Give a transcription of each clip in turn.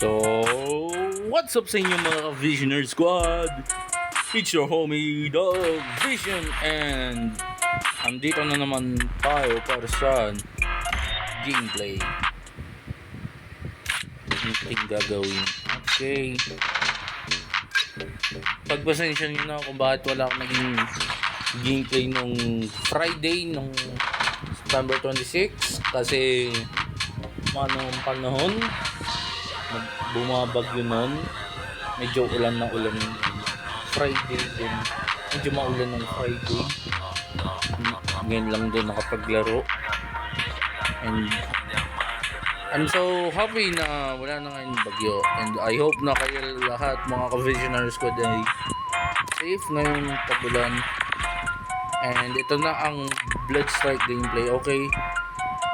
So, what's up sa inyo mga Visioner Squad? It's your homie, The Vision, and andito na naman tayo para sa gameplay. Ating gagawin. Okay. Pagpasensya nyo na kung bakit wala akong naging gameplay nung Friday, nung September 26, kasi manong panahon, bumabagyo nun, medyo ulan na ulan Friday din, medyo maulan ng Friday. Ngayon lang din nakapaglaro, and I'm so happy na wala na ngayon bagyo, and I hope na kayo lahat mga ka-Visionary Squad ay safe ngayong tagulan. And ito na ang Bloodstrike gameplay. Okay,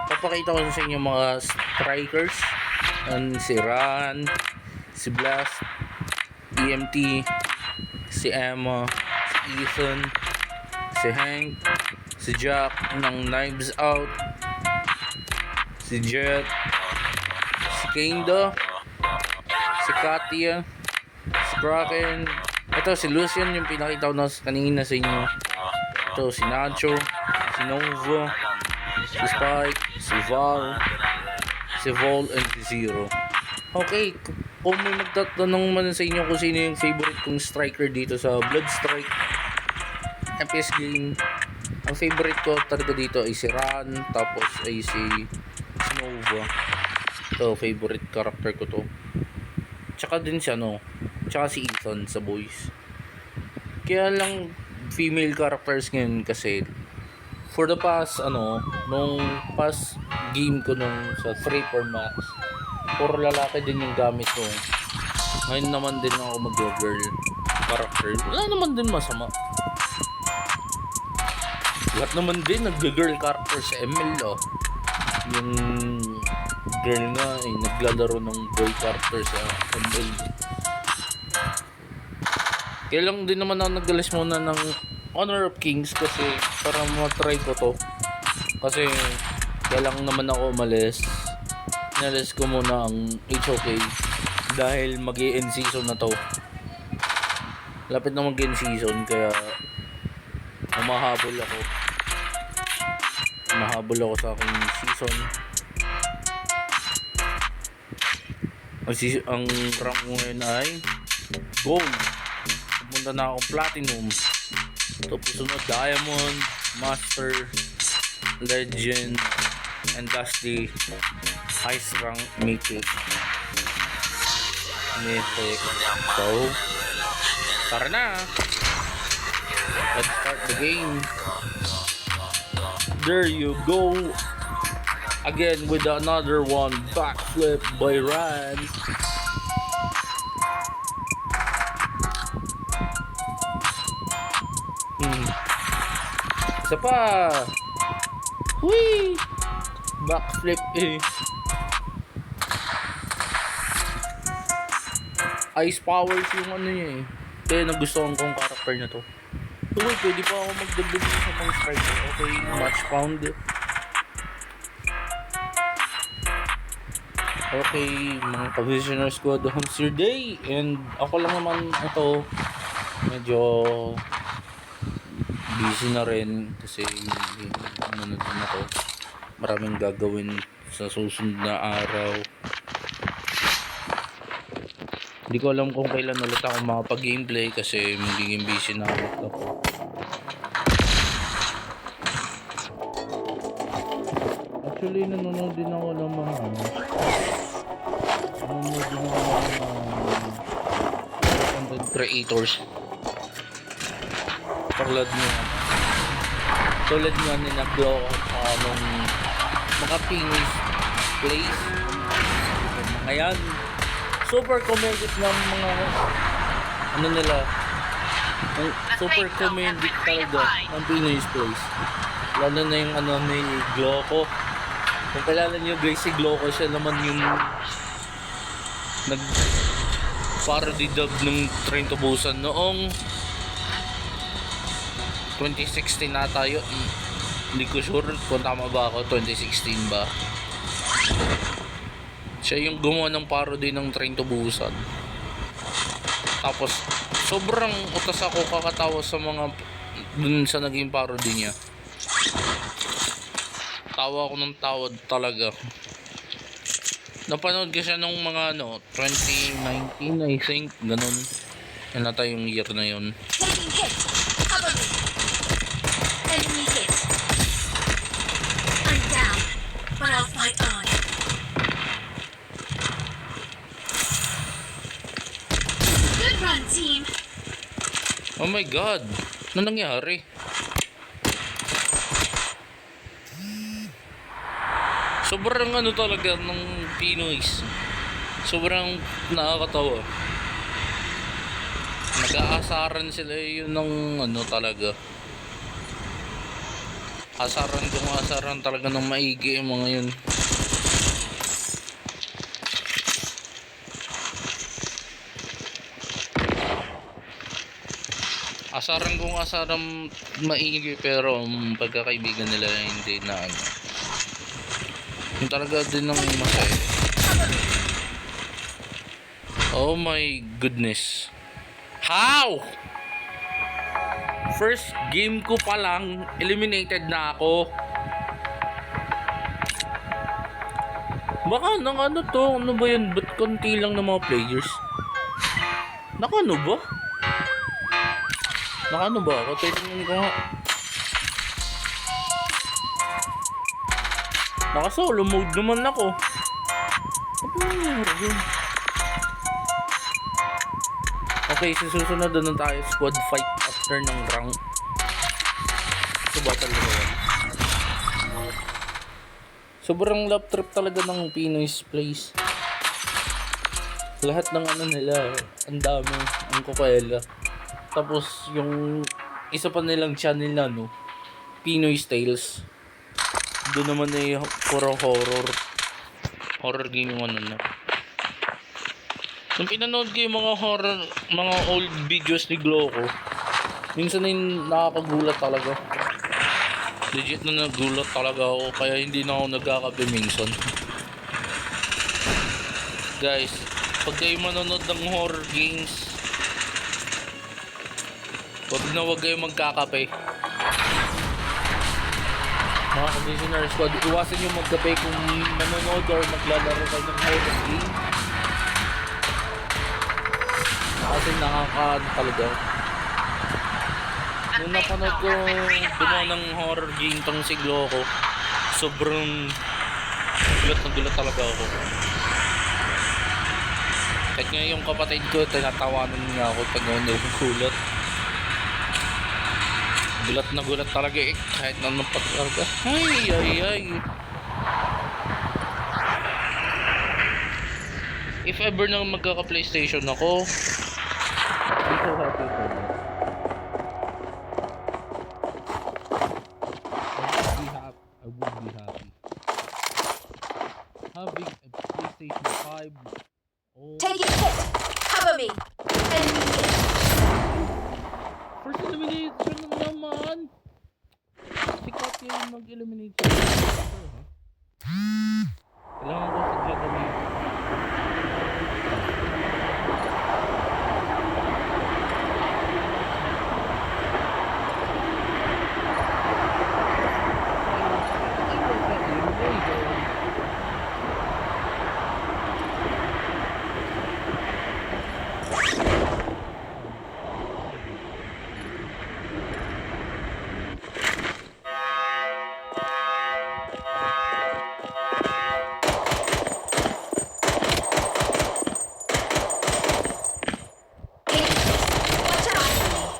papakita ko sa inyo mga strikers, si Ran, si Blast, EMT, si Emma, si Ethan, si Hank, si Jack ng Knives Out, si Jet, si Kenda, si Katia, si Kraken. Ito si Lucian, yung pinakita ko na kanina sa inyo. Ito si Nacho, si Nova, si Spike, si Val, si Vol, and si Zero. Okay, kung may magtatanong man sa inyo kung sino yung favorite kong striker dito sa Bloodstrike FPS game, ang favorite ko talaga dito ay si Ran, tapos ay si Nova. Ito, favorite character ko to. Tsaka din si tsaka si Ethan sa boys. Kaya lang female characters ngayon kasi for the past nung past game ko nung sa 3-4 max, puro lalaki din yung gamit ko. Ngayon naman din ako mag-girl character. Wala naman din masama. Lahat naman din nag-girl character sa ML Yung girl nga ay naglalaro ng boy character sa ML. Kaya lang din naman ako nag-galis muna ng Honor of Kings kasi para matry ko to. Kasi kaya lang naman ako umalis. Inalis ko muna ang HOK dahil mag-i-end season na to. Lapit na mag-end season kaya humahabol ako sa aking season. Ang rank ko ngayon ay gold. Pupunta na akong platinum. Tapos sunod diamond, master, legend, and lastly highest rank mythic. So tara na, let's start the game. There you go again with another one, backflip by Ran. Isa pa. Whee! Backflip Ice powers yung niya Kaya nagustuhan kong character na to. Uy, pwede pa ako magdagdag sa pang striker. Okay, match found. Okay, mga ka-Visioner Squad, how's your day? And ako lang naman ito, medyo busy na rin kasi na din ako. Maraming gagawin sa susunod na araw. Hindi ko alam kung kailan ulit ako makapag-gameplay kasi magiging busy na ulit ako. Actually, nanonood din ako ng mga content creators. Tulad nga nila Glow nung mga Phoenix Place, mga yan super comedic ng mga nila, super comedic talaga ng Phoenix Place, lalo na yung ni Gloco. Kung kilala nyo guys si Gloco, siya naman yung nag parody dub ng Train to Busan noong 2016 na tayo. Hindi ko sure kung tama ba ako, 2016 ba. Siya yung gumawa ng parody ng Train to Busan. Tapos, sobrang utas ako kakatawa sa mga dun sa naging parody niya. Tawa ako ng tawad talaga. Napanood ko siya nung mga 2019 I think, ganun. Yan nata yung year na yun. Taking hit. Cover me. Enemy hit. I'm down, but I'll fight on. Good run, team. Oh my god, ano nangyari? Sobrang talaga ng Pinoys. Sobrang nakakatawa. Nag-aasaran sila yun ng talaga. Asaran talaga ng maigi yung mga yun. Asaran maigi pero pagkakaibigan nila hindi na yung talaga din ng masaya. Oh my goodness. How? First game ko pa lang, eliminated na ako. Baka nang to? Ano ba yun? Ba't konti lang ng mga players? Nakano ba? Nakano ba ako? Titingnan ko nga. Naka-solo mode naman ako. Ano nangyari yun? Okay, susunod na tayo. Squad fight after ng rank. So, battle royale. Sobrang lap trip talaga ng Pinoy's place. Lahat ng nila, ang dami, ang kukwela. Tapos, yung isa pa nilang channel na, Pinoy's Tales. Doon naman puro horror game yung na. Nung pinanood ko yung mga horror, mga old videos ni Gloco, minsan na nakakagulat talaga. Legit na nagulat talaga ako, kaya hindi na ako nagkakape minsan. Guys, pag kayo manonood ng horror games, wag kayo magkakape. Mga ka-Visionary Squad, iwasan nyo magkape kung manonood or maglalaro kayo ng horror game. Kasi talaga. Nung napanood ko gumawa ng horror game tong si Gloco, sobrang gulat talaga ako. Kahit nga yung kapatid ko, tinatawanan niya ako pag nagugulat. Gulat talaga kahit na pagkarga. Ay. If ever na magkaka-PlayStation ako, I'm so happy for that. I would be happy. Having a PlayStation 5. Oh. Taking hit. Cover me. Enemy hit. First elimination naman. Si Katya yung mag-eliminate. Kailangan ko sa gagawin.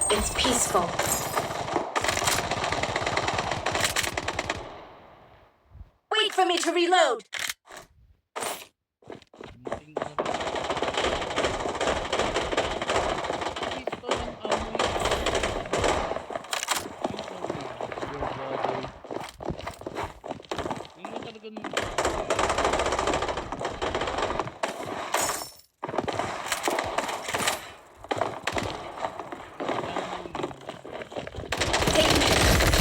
It's peaceful. Wait for me to reload. Taking hit.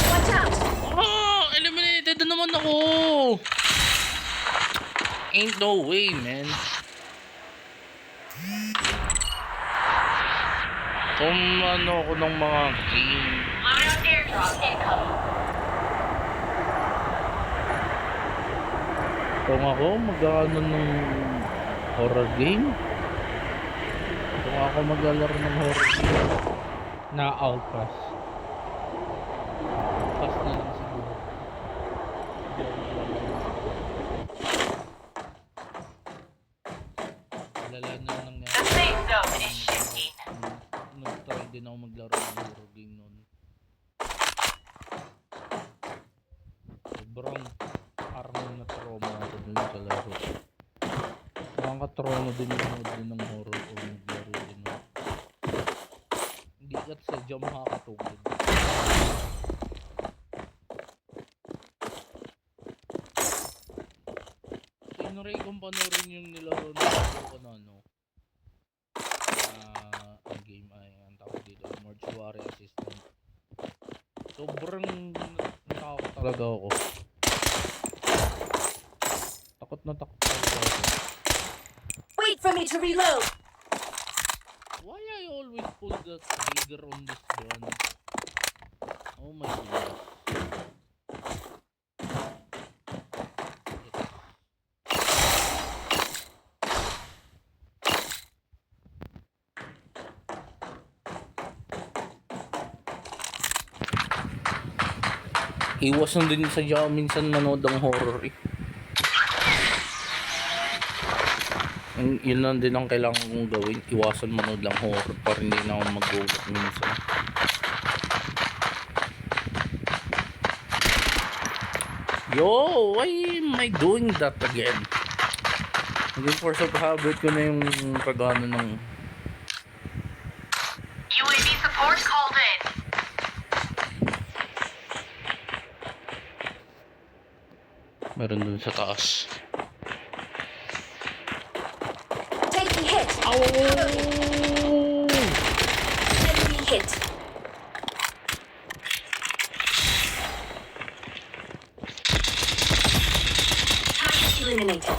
Watch out. Eliminated na naman ako. Ain't no way, man. Kung ano ako ng mga game. Kung ako mag-ano ng horror game. Kung ako maglalaro ng horror game. Na Outlast. Pass na lang siguro. Lala na nangyari. The safe zone is shifting. Nag-try din ako maglaro ng horror game noon. Sobrang parang na-trauma ako dun sa laro. Nakaka-trauma din yung din ng horror o maglaro din. Hindi kat sadya makakatulog. Tinuray kong panoorin yung nilaro na ano. Ang game ay ang tawag dito, Mortuary Assistant. Sobrang natakot talaga ako. Takot na takot talaga ako. Wait for me to reload. Why I always pull the trigger on this gun? Oh my god. Iwas na din sa jaw minsan manood ng horror eh. Yun lang din ang kailangan kong gawin. Iwasan manood lang horror para hindi na ako mag-gulat minsan. Yo, why am I doing that again? Naging force of habit ko na yung pag-ano ng UAV support called in. meron dun sa taas. Taking hit. Ow! Enemy hit. Target eliminated.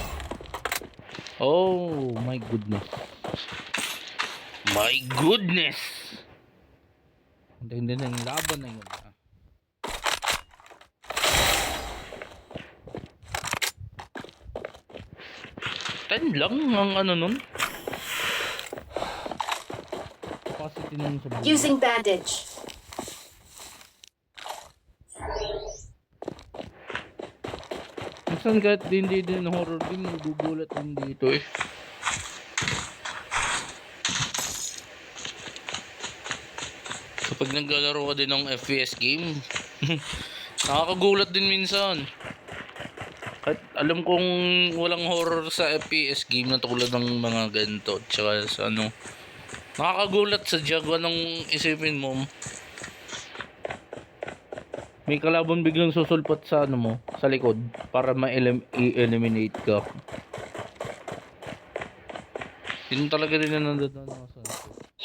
Oh my goodness. My goodness! Hindi na yung laban na yun. Ten lang ang ano nun. Capacity nun sa buhay. Using bandage. Minsan kahit hindi din horror din, gugulat din dito eh. Kapag naglalaro ka din ng FPS game, nakakagulat din minsan. Kahit alam kong walang horror sa FPS game na tulad ng mga ganito. Tsaka sa ano, nakakagulat sa Jaguar nung isipin mo. May kalaban biglang susulpot sa ano mo, sa likod para ma-eliminate ka. Yun talaga din na nandun sa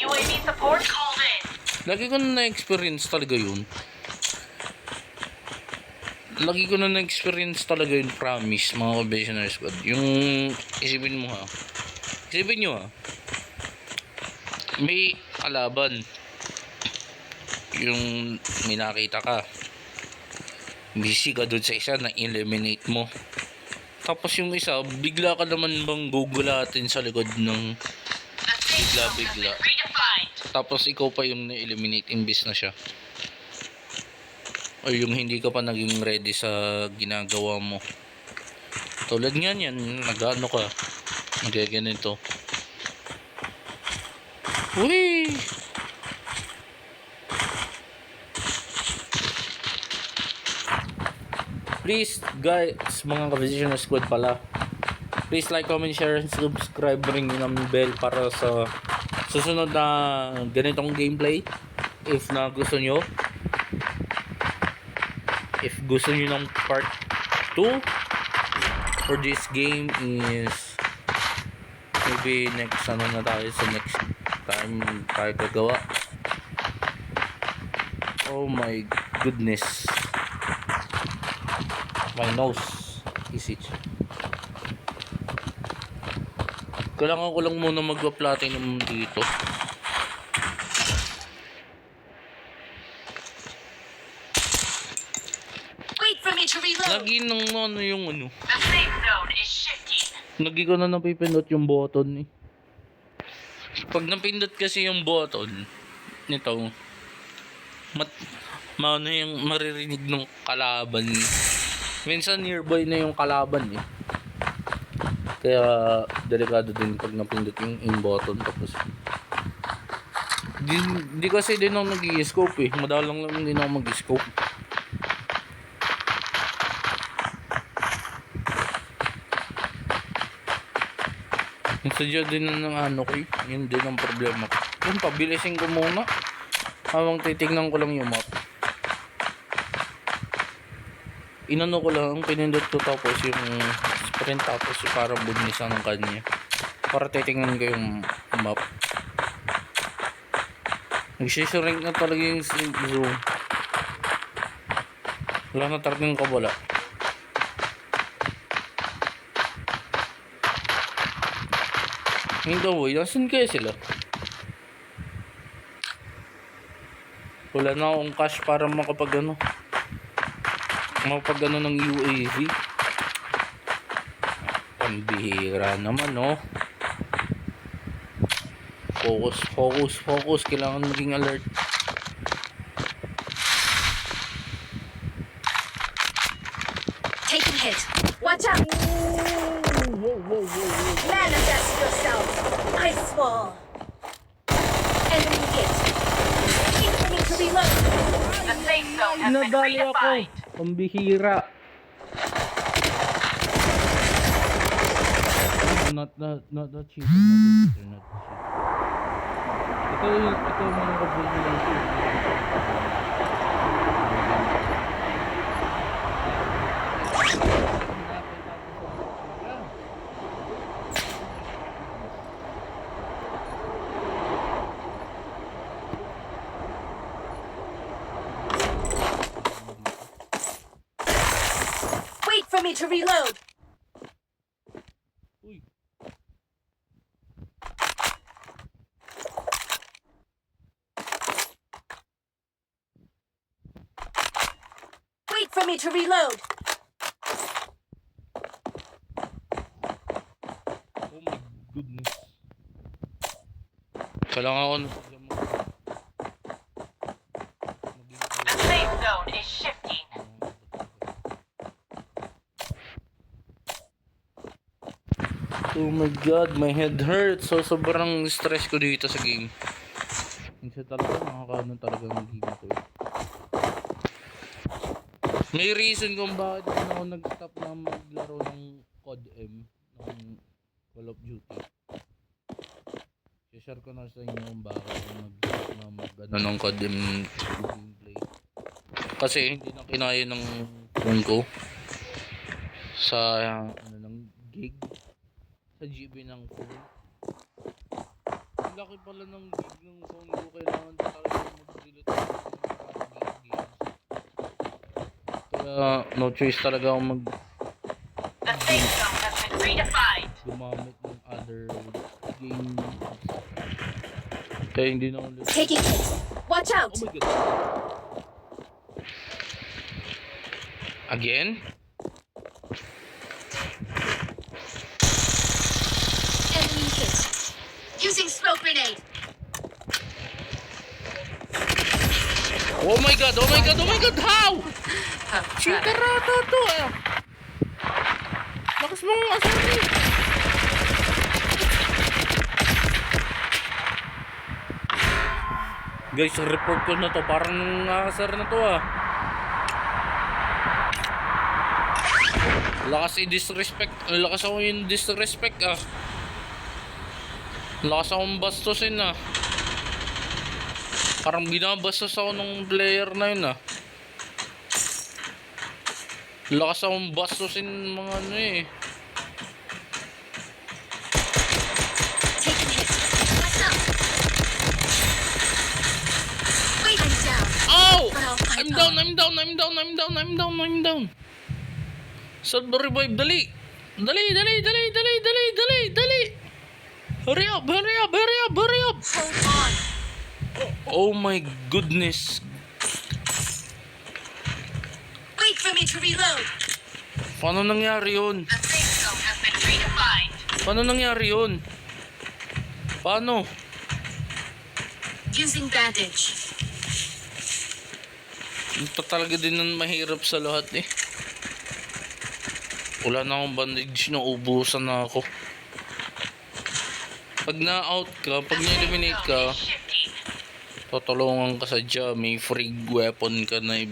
UAV support called in. lagi ko na na-experience talaga yun. Lagi ko na na-experience talaga yun, promise, mga Kabesioner Squad. Yung, isipin mo ha. Isipin nyo ha. May kalaban. Yung may nakita ka. Busy ka dun sa isa na eliminate mo. Tapos yung isa, bigla ka naman bang gugulatin sa likod ng bigla. Tapos ikaw pa yung na-eliminate imbis na siya. O yung hindi ka pa naging ready sa ginagawa mo. Tulad nga yan, nag-ano ka, nagaganito. Uy! Please guys, mga Kabesioner Squad pala, please like, comment, share, and subscribe, ring yung bell para sa susunod na ganitong gameplay. If na gusto nyo, if gusto nyo ng part 2 for this game is maybe next ano na tayo sa next time tayo gagawa. Oh my goodness, my nose is itchy. Kailangan ko lang muna mag-platinum dito. Wait for me to reload. Lagi nang ano yung ano. The safe zone is shifting. Lagi ko na napipindot yung button eh. Pag napindot kasi yung button nito, maano yung maririnig ng kalaban eh. Minsan nearby na yung kalaban eh. Kaya delikado din pag napindot yung in button tapos di kasi din ako nag-i-scope eh. Madalang lang din ako mag-scope. Yung sadya din ng ano ko eh. Yun din ang problema ko. Yung pabilisin ko muna. Habang titignan ko lang yung map. Inano ko lang, pinindot ko tapos yung sprint tapos yung parang bunisan ng kanya. Para titignan ko yung map. Nagsishrink na talaga yung zoom. Wala na talagang kabala. Hindi boy, nasan kaya sila? Wala na akong cash para makapag ano ng UAV. Pambihira naman no. Focus. Kailangan maging alert. Taking hit. Watch out. Manifest yourself. Ice wall. Enemy hit. Wait for me to reload. The safe zone has been Nadali ako. redefined. Pambihira. Not cheating. Ito yung mga kabuli lang ito. Wait for me to reload. Uy. Wait for me to reload. Oh my goodness. Kailangan ako na The safe zone is shifting. oh my god, my head hurts. So sobrang stress ko dito sa game. Minsan talaga nakakaano talaga ng game ko eh. May reason kung bakit ako nag-stop na maglaro ng COD M ng Call of Duty. I-share ko na sa inyo kung bakit ako nag-stop na mag-ano ng COD M gameplay. Kasi hindi na kinaya ng phone ko sa ano ng gig sa GB ng phone. Ang laki pala ng gig ng phone ko, kailangan talaga mag-delete ng mga games. Kaya no choice talaga ako The safe zone has been redefined. gumamit ng other game. Kaya hindi na ulit. Taking hit. Watch out. Oh my god. Again? Enemy hit. Using smoke grenade. Oh my god, how? Shikarata to ah. Lakas mong asar eh. Guys, report ko na to. Parang asar na to ah. Lakas i-disrespect. Lakas ako yung disrespect ah. Lakas akong bastusin ah. Parang binabastos ako ng player na yun ah. Lakas akong bastusin mga ano eh. Taking hit. Watch out. Wait, I'm down. Ow! But I'll fight I'm on. down. Sad revive, dali. Dali. Hurry up, hurry up, hurry up, hurry up! Hold on. Oh my goodness. Wait for me to reload. Paano nangyari yun? A safe zone has been redefined. Paano nangyari yun? Paano? Using bandage. Ito talaga din ang mahirap sa lahat eh. Wala na akong bandage, naubusan na ako. Pag na-out ka, pag na-eliminate ka, tutulungan ka sa job, may free weapon ka na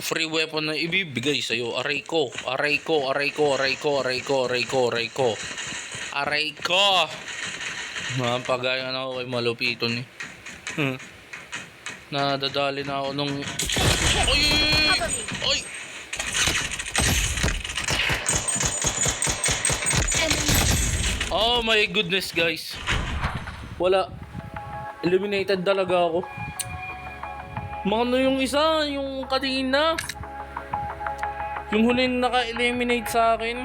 free weapon na ibibigay sa'yo. Aray ko, aray ko, aray ko, aray ko, aray ko, aray ko, aray ko. Aray ko! Mapagaya na ako kay Malupiton eh. Nadadali na ako nung... Ay! Ay! Oh my goodness guys. Wala. Eliminated talaga ako. Ano yung isa? Yung kanina. Yung huling naka-eliminate sa akin.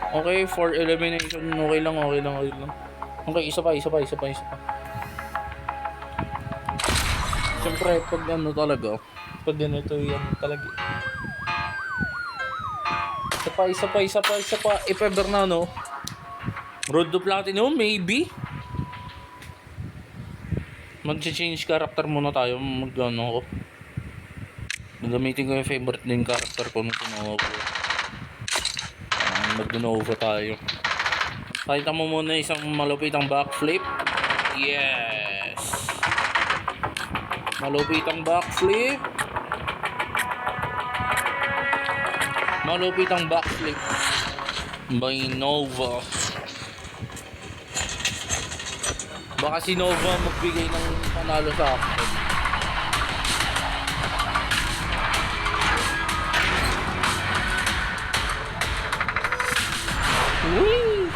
Okay, for elimination. Okay lang, okay lang, okay lang. Okay, isa pa. Siyempre, pag ano talaga. Pag ganito yan talaga. Isa pa. If ever na, no? Road to Platinum, maybe. Mag-change character muna tayo. Mag-ano ko. Gagamitin ko yung favorite din character ko nung tumawa ko. Mag-Nova tayo. Pakita mo muna isang malupitang backflip. Yes! Malupitang backflip. Malupitang backflip. By Nova. Baka si Nova magbigay ng panalo sa akin. Whee!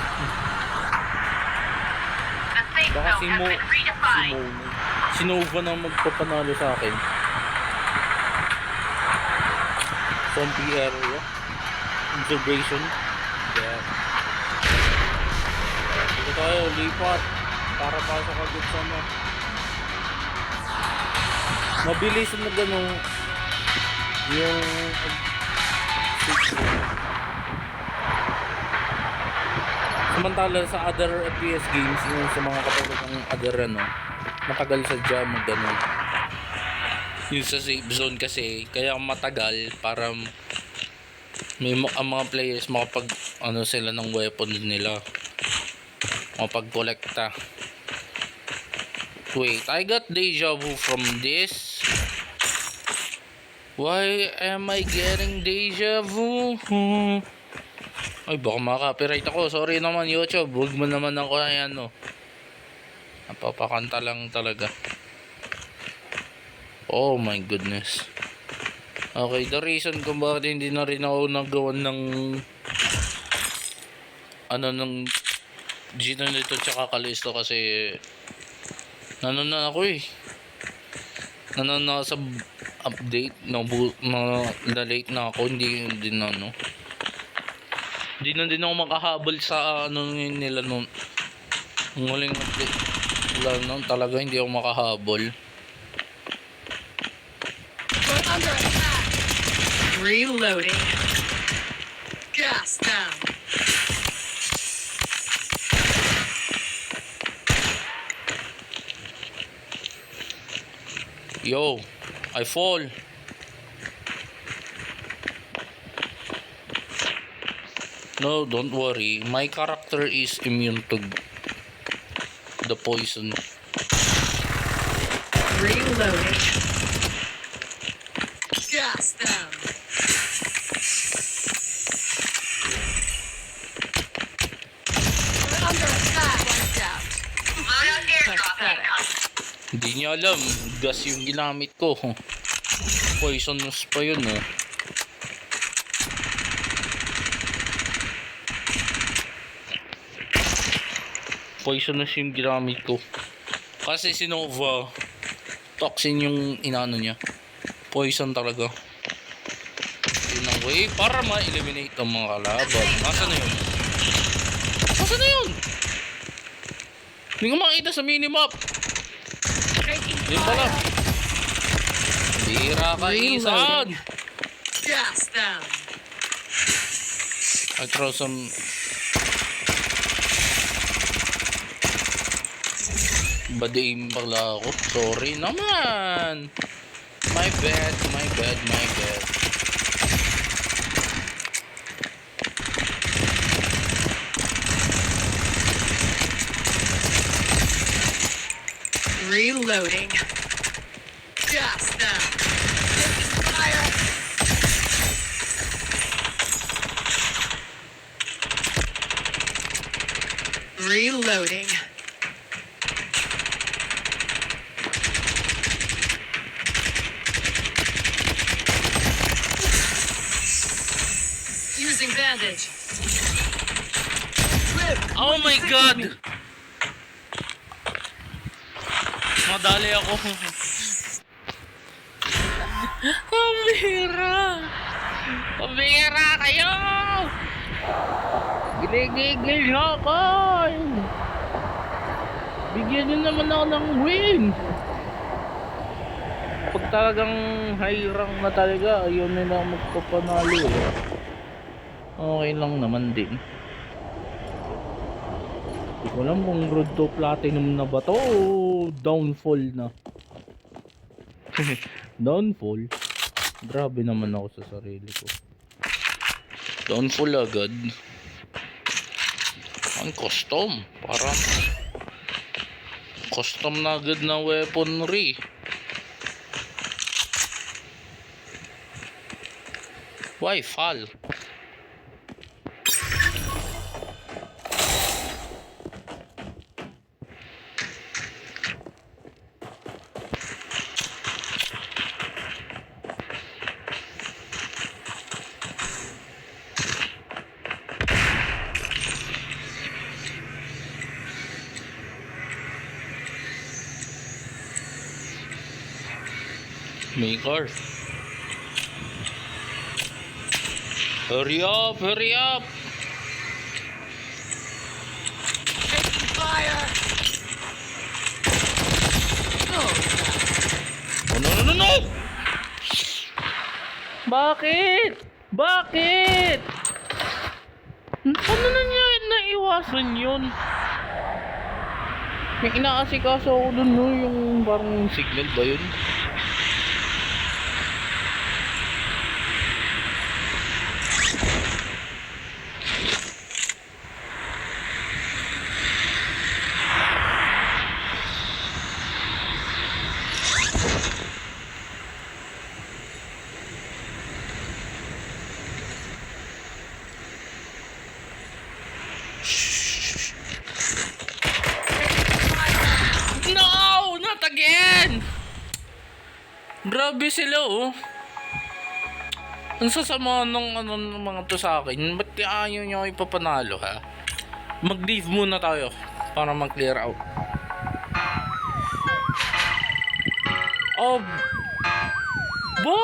Baka si Nova na magpapanalo sa akin. Zombie area. Observation. Yeah. Dito tayo, lipat. Para pasok agad sa ano. Mabilis na gano'n yung samantala sa other FPS games, yung sa mga katulad ng other ano, matagal sa jam gano'n. Yung sa safe zone kasi kaya matagal para may ang mga players makapag ano sila ng weapon nila, makapag-collecta. Wait, I got deja vu from this. Why am I getting deja vu? Ay, baka maka-copyright ako. Sorry naman, YouTube. Huwag mo naman ako ayan, no. Napapakanta lang talaga. Oh my goodness. Okay, the reason kung bakit hindi na rin ako nagawa ng ano ng Gino nito tsaka Kalisto kasi nanon na ako eh. Nanon na sa update na late na ako. Hindi din ano. Hindi na din ako makahabol sa ano nila noon. Ang huling update. Wala noon talaga hindi ako makahabol. Reloading. Gas down. Yo, I fall. No, don't worry. My character is immune to the poison. Reloading. Gas down. We're under attack. Watch out. Hindi niya alam. Gas yung ginamit ko. Poisonous pa yun eh. Poisonous yung ginamit ko. Kasi si Nova, toxin yung inano niya. Poison talaga. Yun ang way para ma-eliminate ang mga kalaban. Nasaan na yun? Nasaan na yun? Hindi ko makita sa minimap. Taking Yun pala. Bira ka, Isan. gas them. I throw some... Bad aim pala ako. Sorry naman. My bad. Reloading. Gas them. Taking fire. Reloading. Using bandage. Oh my God! Madali ako. Pabira kayo! Giligigil niyo ako! Bigyan niyo naman ako ng win! Pag talagang high rank na talaga, ayaw nila magpapanalo eh. Okay lang naman din. Hindi ko alam kung road to platinum na ba to o downfall na. Downfall? Grabe naman ako sa sarili ko. Downfall agad. Ang custom. Parang custom na agad na weaponry. Why fall? May car. Hurry up! Taking fire. Oh no! Bakit? Paano na niya naiwasan yun? May inaasikaso ako dun no, yung parang signal ba yun? No! Not again! Grabe sila oh. Ang sasama ng mga to sa akin. Ba't ayaw nyo ipapanalo ha? Mag-leave muna tayo para mag-clear out. Oh! Ba!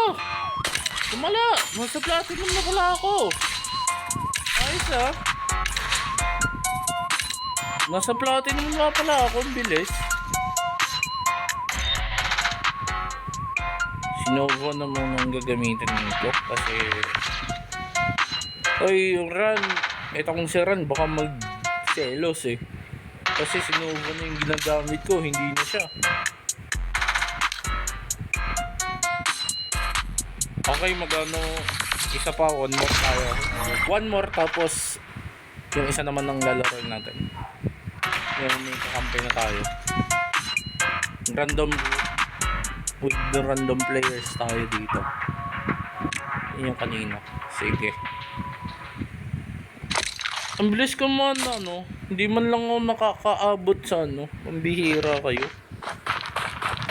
Tumala! Nasa platinum na pala ako. Ayos ah. Nasa platinum na pala ako. Ang bilis. Sinova naman ang gagamitin nito kasi ay yung run ito kung si run baka mag-selos eh kasi sinova na yung ginagamit ko, hindi na siya. Okay, magano isa pa, one more tayo. One more tapos yung isa naman ng lalaro natin. Yung may kakampi na tayo. Random with the random players tayo dito. Yun yung kanina. Sige. Ang bilis ko man ano. Hindi man lang ako nakakaabot sa ano. Pambihira kayo.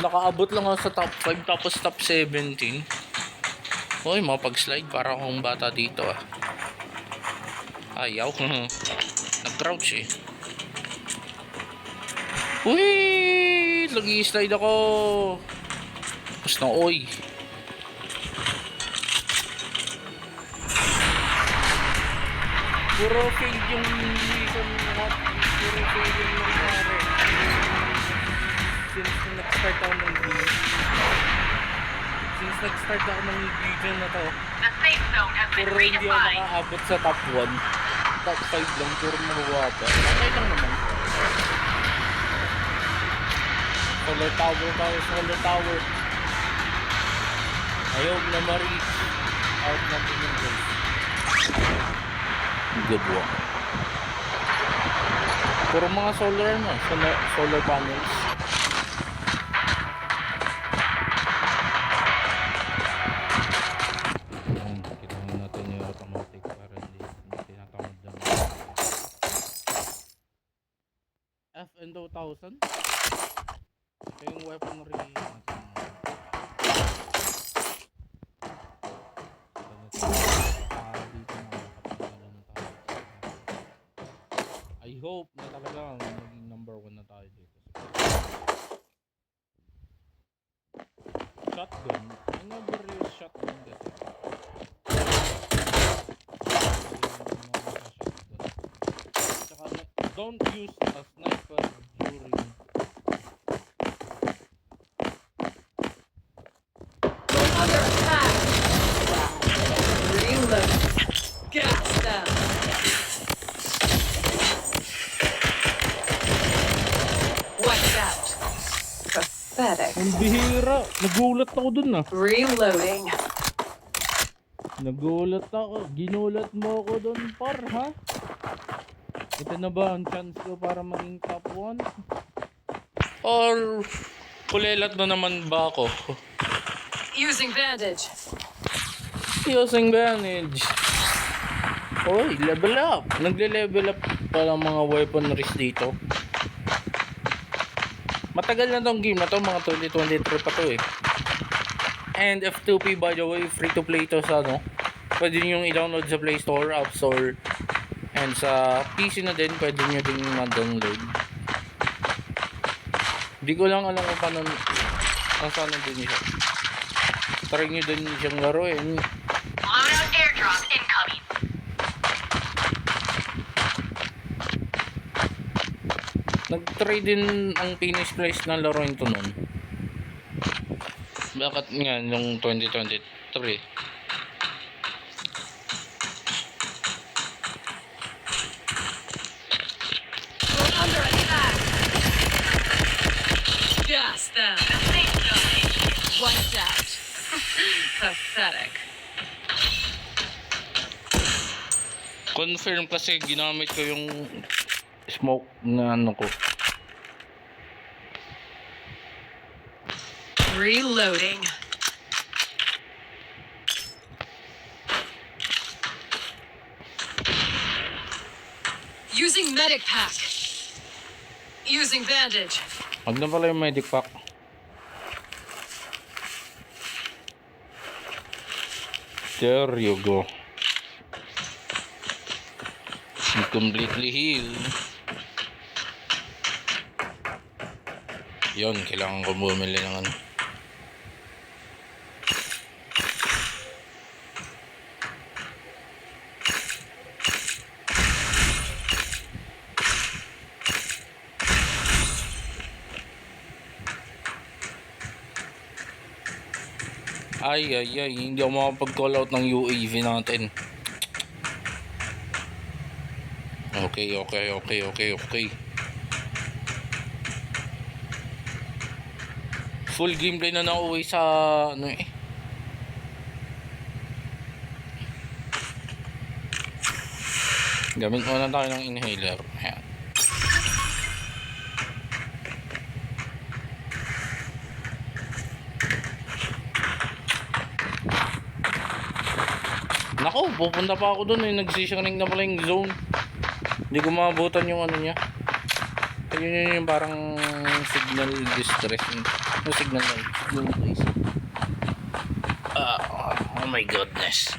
Nakaabot lang ako sa top 5 tapos top 17. Hoy, mapag-slide para akong bata dito ah. Ayaw. Nag-crouch eh. Uy! Lagi-slide ako. Tapos na oy. Puro fail yung reason. Puro fail yung nangyari. nag-start ako ng video. Since nag-start ako ng video na to, The safe zone has been puro hindi ako redefined. makaabot sa top 1. Top 5 lang, puro makuha pa. Okay lang naman. Solar tower tayo, solar tower. Ayaw na ma-reach out natin yung place. Good one. Puro mga solar no, solar panels. Kailangan natin yung automatic para hindi tinatamad lang. FN 2000? Ito yung weaponry natin. I hope na talaga maging number 1 na tayo dito. Shotgun? I never use shotgun kasi. Tsaka don't use a sniper during Under attack. Reload. Gas them. Wiped out. Pathetic. ang bihira. Nagulat ako dun ah. Reloading. Nagulat ako. Ginulat mo ako dun par ha? Ito na ba ang chance ko para maging top 1? Or kulelat na naman ba ako? Using bandage. Using bandage. Oy, level up. Nagle-level up pala mga weaponries dito. Matagal na tong game na to, mga 2023 pa to eh. And F2P by the way, free to play to sa ano. Pwede nyo i-download sa Play Store, App Store. And sa PC na din, pwede nyo din ma-download. Di ko lang alam kung paano, saan din siya. Try nyo din siyang laruin. Loadout airdrop incoming. Nag-try din ang Phoenix Place na laruin to nun. Bakit nga yung 2023? We're under attack. Gas them. The safe zone. Wiped out. Pathetic. Confirm kasi ginamit ko yung smoke na ano ko. Reloading. Using medic pack. Using bandage. Wag na pala yung medic pack. There you go. You completely heal. Yun, kailangan ko bumili ng ano. Ay, hindi ako makapag-call out ng UAV natin. Okay. Full gameplay na nauwi sa ano eh. Gamit muna tayo ng inhaler. Ayan. Nako, pupunta pa ako dun eh. Nagsisharing na pala yung zone. Hindi ko maabutan yung ano niya. Yun yung parang signal distress. No signal light. Signal place. Oh my goodness.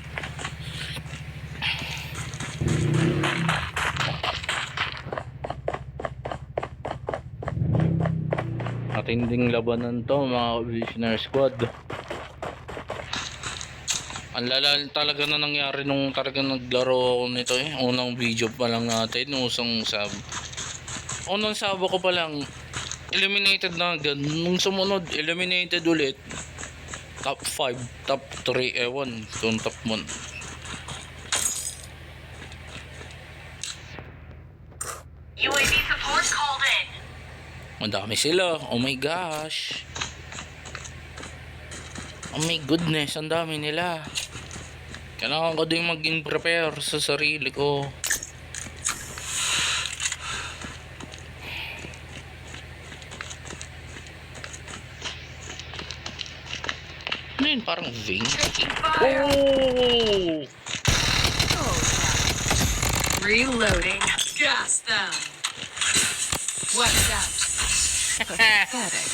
Matinding labanan to mga Visionary Squad. Ang lala talaga na nangyari nung talaga naglaro ako nito eh. Unang video pa lang natin, unang sub ako pa lang eliminated na agad. Nung sumunod, eliminated ulit. Top 5, top 3, ewan. Kung top 1. UAV support called in. Madami sila. Oh my gosh. Oh my goodness, ang dami nila. Kailangan ko din maging prepare sa sarili ko. Ano yun? Parang vein? Taking fire. Oh! Reloading. Gas them. Watch out. Pathetic.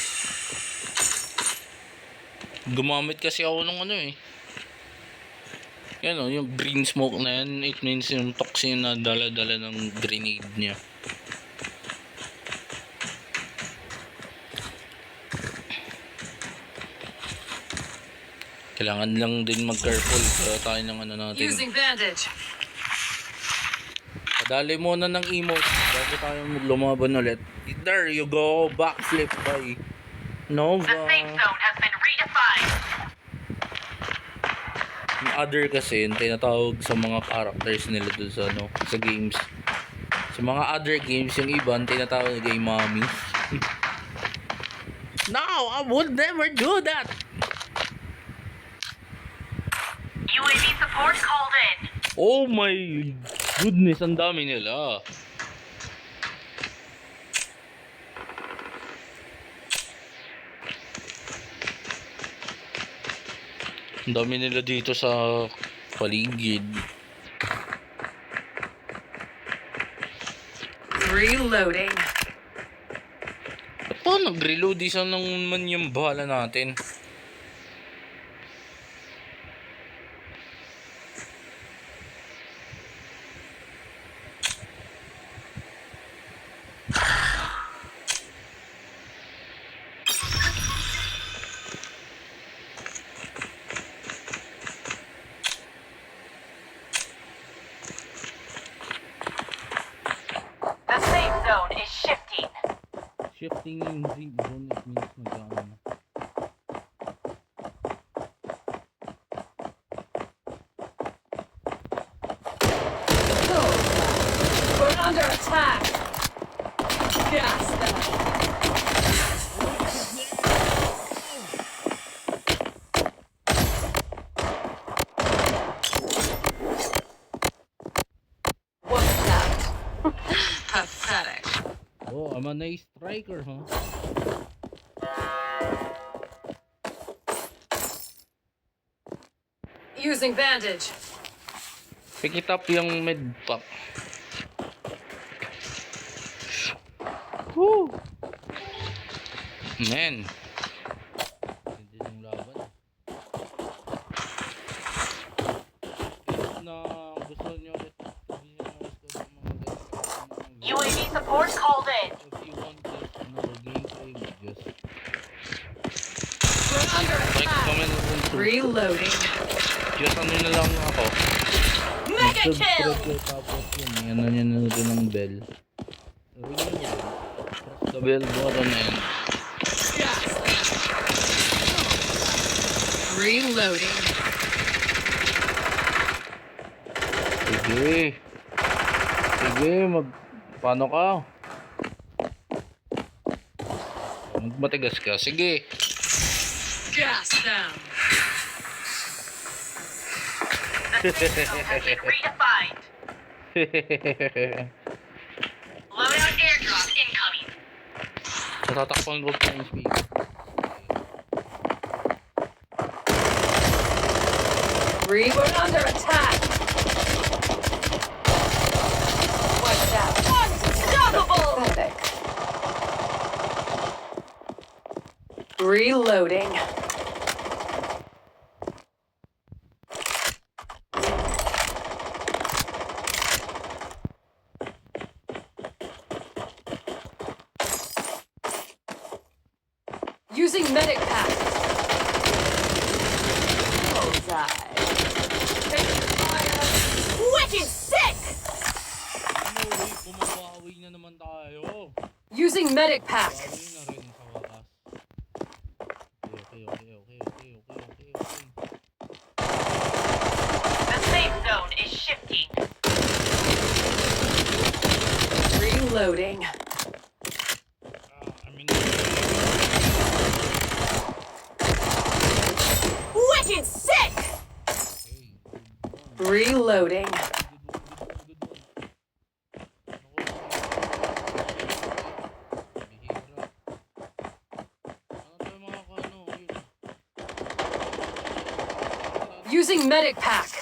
Gumamit kasi ako ng ano eh. Yan o, yung green smoke na yan, it means yung toxin na dala-dala ng grenade niya. Kailangan lang din mag-careful kaya tayo ng ano natin. Using bandage. Padali muna ng emote bago tayo lumaban ulit. There you go, backflip by Nova. The safe zone has been redefined. Yung other kasi, yung tinatawag sa mga characters nila dun sa, ano, sa games. Sa mga other games, yung iba, yung tinatawag na game mommy. No, I would never do that! UAV support called in. Oh my goodness, ang dami nila. Ang dami nila dito sa paligid. Reloading. Ba't pa nag-reload? Isa naman yung bala natin. The safe zone is shifting. Shifting yung zone, it means mag-ano. We're under attack. Gas them. What's that? Pathetic. Oh, I'm a nice striker, huh? Using bandage. Pick it up yung med pack. Woo! Man. Hindi yung laban. If na gusto nyo ulit sabihin mo gusto ng mga ganito. UAV support called in. If you want this another gameplay, just We're under like, attack. comment, and Reloading. just ano na lang ako. Mega kill. Subscribe ko tapos yun. Ano nyo na rin ng bell. Ring nyo din. Press the bell button and Gas them. Reloading. sige. Sige, paano ka? Magmatigas ka. Sige. Gas them. The safe zone has been redefined. Loadout airdrop incoming. Natatakpan ko pa yung speaker. We're under attack. Watch out. Unstoppable. Pathetic. Reloading. Using medic pack. Bullseye. Taking fire. Wicked sick! Ano, bumabawi na naman tayo. Using medic pack. Bawi na rin. Reloading. Wicked sick! Reloading. Using medic pack.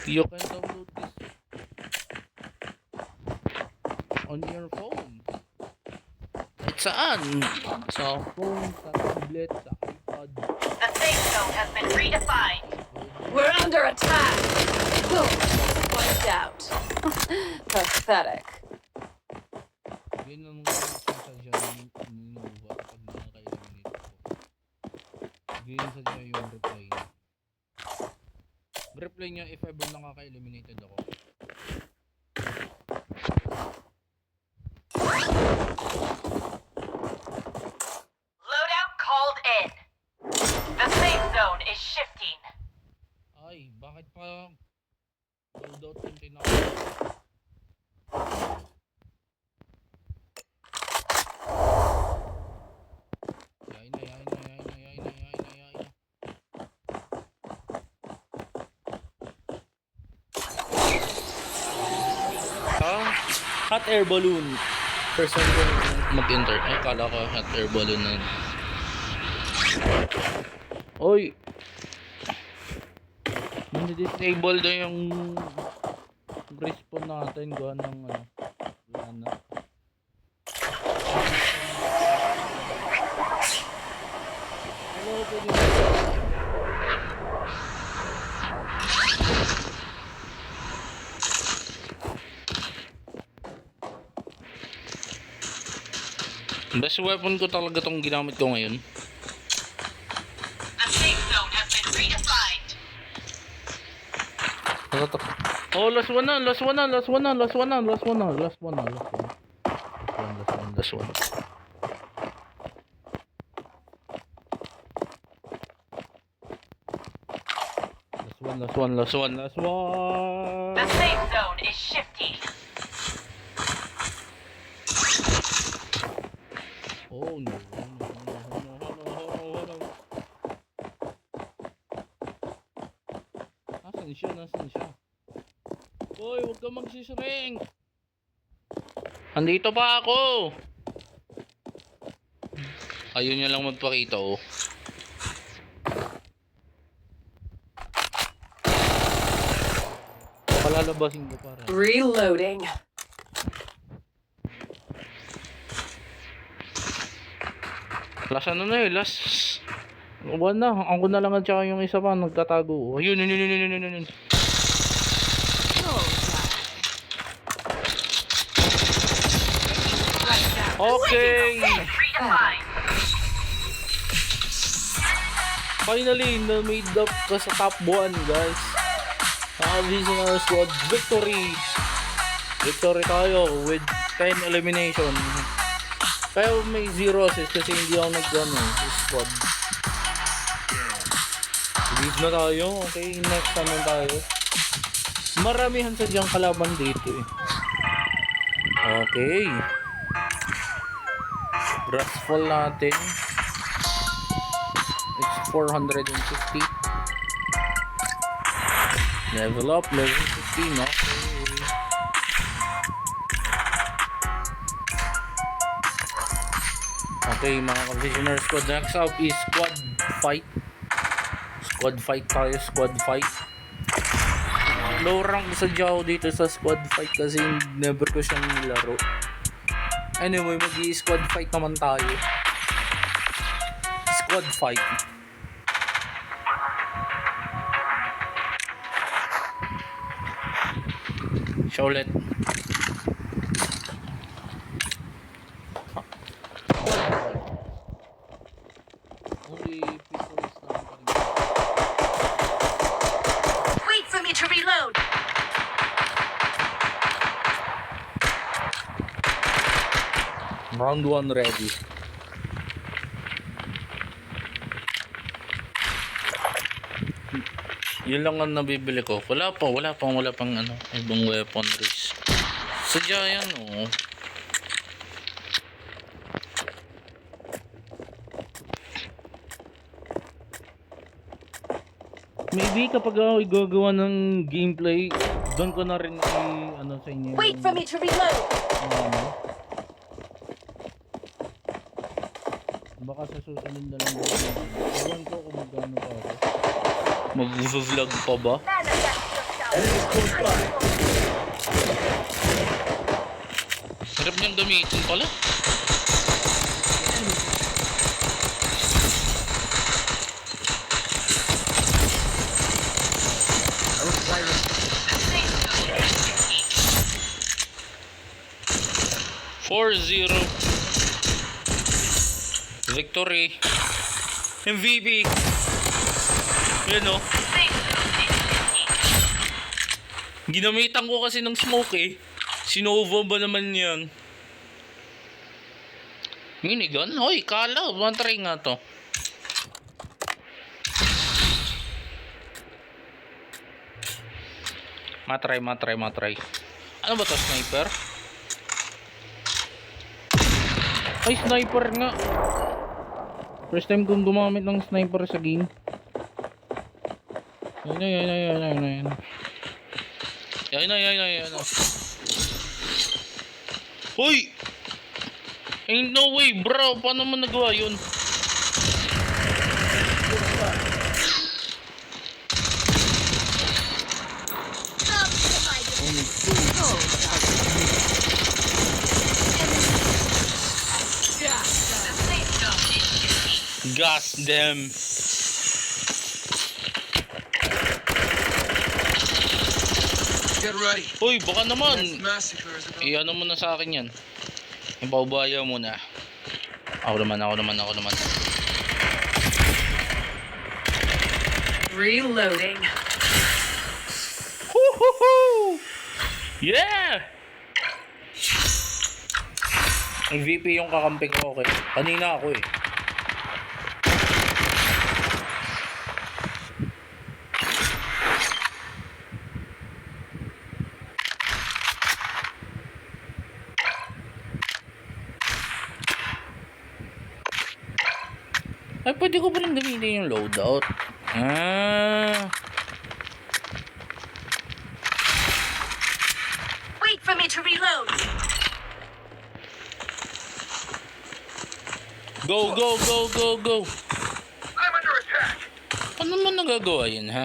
You can download this on your phone. At saan? Sa phone, sa tablet, sa iPad. The safe zone has been redefined. We're under attack. Boom. Wiped out. Pathetic. Yun ang sadya ng Innova kapag nakaka-eliminate ako. Yun sadya yung reply niya. Reply niya if ever nakaka-eliminated ako. Loadout called in. The safe zone is shifting. Ay, bakit pa loadout yung tinawag? Yain na, yain na, yain na, yain na, yain na, yain na. Hot air balloon. First time ko mag-enter. Ay, kala ko hot air balloon na. Oy! Nandidisable daw yung respawn natin. Gawa ng ano. Wala na. Hello, pwede mo. Best weapon ko talaga tong ginamit ko ngayon. The safe zone has been redefined. Oh, last one na, last one na, last one na, last one na, last one na, last one na, last one. Last one. Last one. The safe zone is shifting. Oh no. Nasaan siya? Hoy, huwag ka magsisring. Andito pa ako. Ayun niya lang magpakita oh. Palalabasin ko para. Reloading. Last ano na eh, last one na. Ako na lang at saka yung isa pa nagtatago. Ayun. Okay. Redefined. Finally, na-made up ka sa top 1, guys. Visionary Squad victory. Victory tayo with 10 elimination. Kaya may 0 assist kasi hindi ako nag-gano sa squad. Leave na tayo. Okay, next naman tayo. Maramihan sa diyang kalaban dito eh. Okay. Rustful natin. It's 450. Level up, level 15, no? Okay, mga ka-Visionary Squad. Next up is squad fight. Squad fight tayo, squad fight. Low rank sa Jao dito sa squad fight kasi never ko siyang nilaro. Anyway, mag-i-squad fight naman tayo. Squad fight. Siya ulit. Only pistols lang pa rin. Wait for me to reload. Round 1 ready. Yun lang ang nabibili ko. Wala pang ano, ibang weaponries. Sadya yan, oh. Maybe kapag ako gagawa ng gameplay, doon ko na rin ano sa inyo. Wait for me to reload. Ano. Baka sa susunod na lang. Ewan ko kung magkano pa ako. Mag-vlog pa ba? Manifest yourself. Sarap niyang gamitin pala. ...4-0... ...victory... ...MVP... ...yan o... ...ginamitan ko kasi ng smoke eh... ...sinova ba naman yan... ...minigun? Hoy, kala... ...matry nga to... ...matry... ...ano ba to, sniper? Ay, sniper nga. First time kong gumamit ng sniper sa game. Yan. Hoy! Ain't no way, bro. Paano mo nagawa yun? Gas them. Get ready. Hoy, baka naman. Massacre is about. Ano mo na sa akin yan. Ipaubaya mo na. Ako naman. Reloading. Woohoo! Yeah! Ang VP yung kakampi ko, okay? Kanina ako eh. Ay, pwede ko pa rin gamitin yung loadout. Wait for me to reload. Go! I'm under attack. Paano mo nagagawa yun, ha?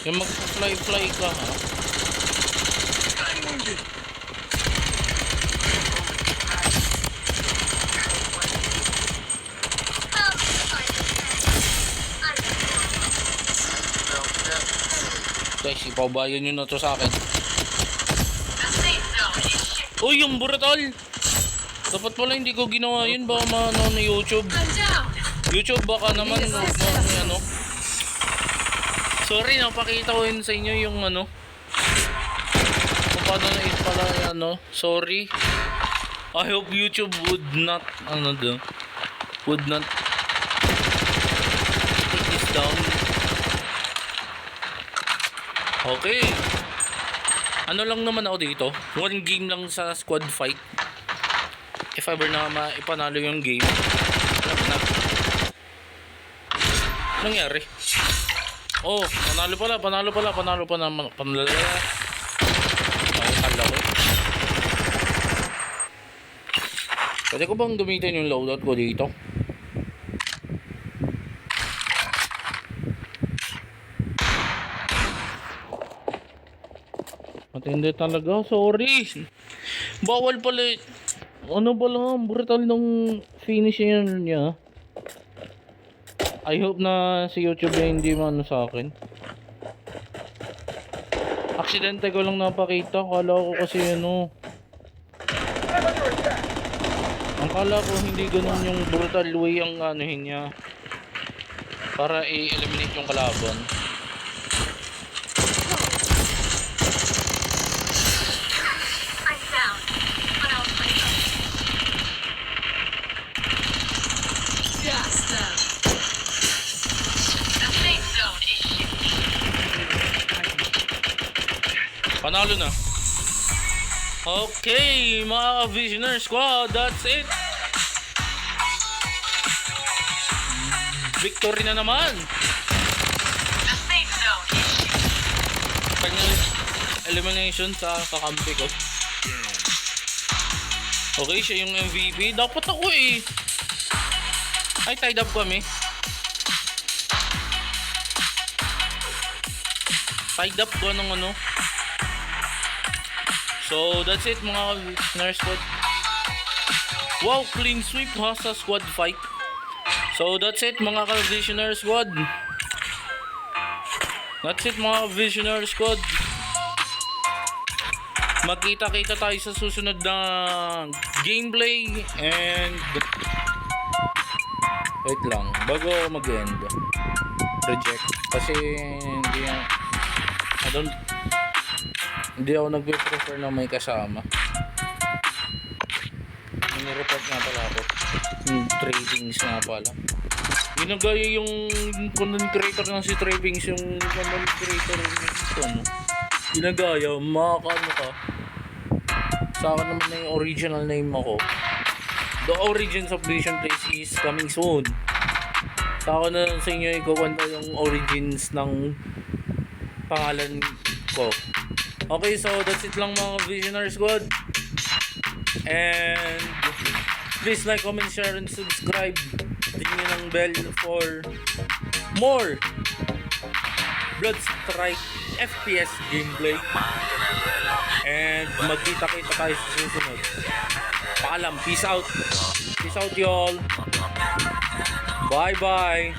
Yung mag-fly ka, ha? I'm wounded. Guys, ipaubayan nyo na to sa akin. Uy, yung brutal! Dapat pala hindi ko ginawa yun. Baka maano na YouTube. YouTube baka naman ano. Sorry, napakita ko yun sa inyo yung ano. Kung paano na pala ano. Sorry. I hope YouTube would not would not take this down. Okay. Ano lang naman ako dito. One game lang sa squad fight. If ever na ipanalo yung game. Alam na. Nangyari? Oh, panalo pala naman. Panalo. Ay, kala ko. Pwede ko bang gamitin yung loadout ko dito? Matindi talaga, sorry. Bawal pala. Ano pala, brutal nung finish niya. I hope na si YouTube hindi man sa akin. Aksidente ko lang napakita. Kala ko kasi ano. Ang kala ko hindi ganun yung brutal way ang anuhin niya. Para i-eliminate yung kalaban. I'm down. But I'll play. Gas them. The safe zone is Panalo na. Okay, mga Visioner Squad, that's it. Victory na naman. Kanyang elimination sa kakampi ko. Okay, siya yung MVP. Dapat ako eh. Ay, tied up kami. Tied up ko ng ano. So, that's it mga Visioner Squad. Wow, clean sweep ha sa squad fight. So, that's it mga Visioner Squad. That's it mga Visioner Squad. Magkita-kita tayo sa susunod na gameplay. And wait lang, bago mag-end, reject. Kasi hindi ako nag-prefer na may kasama. Nire-report nga pala ako. Yung Travings nga pala. Ginagaya yung content creator ng si Travings, yung content creator ng ginagaya, makakano ka. Sa akin naman na yung original name ako. The Origins of Vision Place is coming soon. Sa akin na sa inyo ikukwento yung origins ng pangalan ko. Okay, so that's it lang mga Visioner Squad. And please like, comment, share, and subscribe. Tingin ng bell for more Bloodstrike FPS gameplay. And magkita-kita tayo sa susunod. Paalam, peace out. Peace out y'all. Bye bye.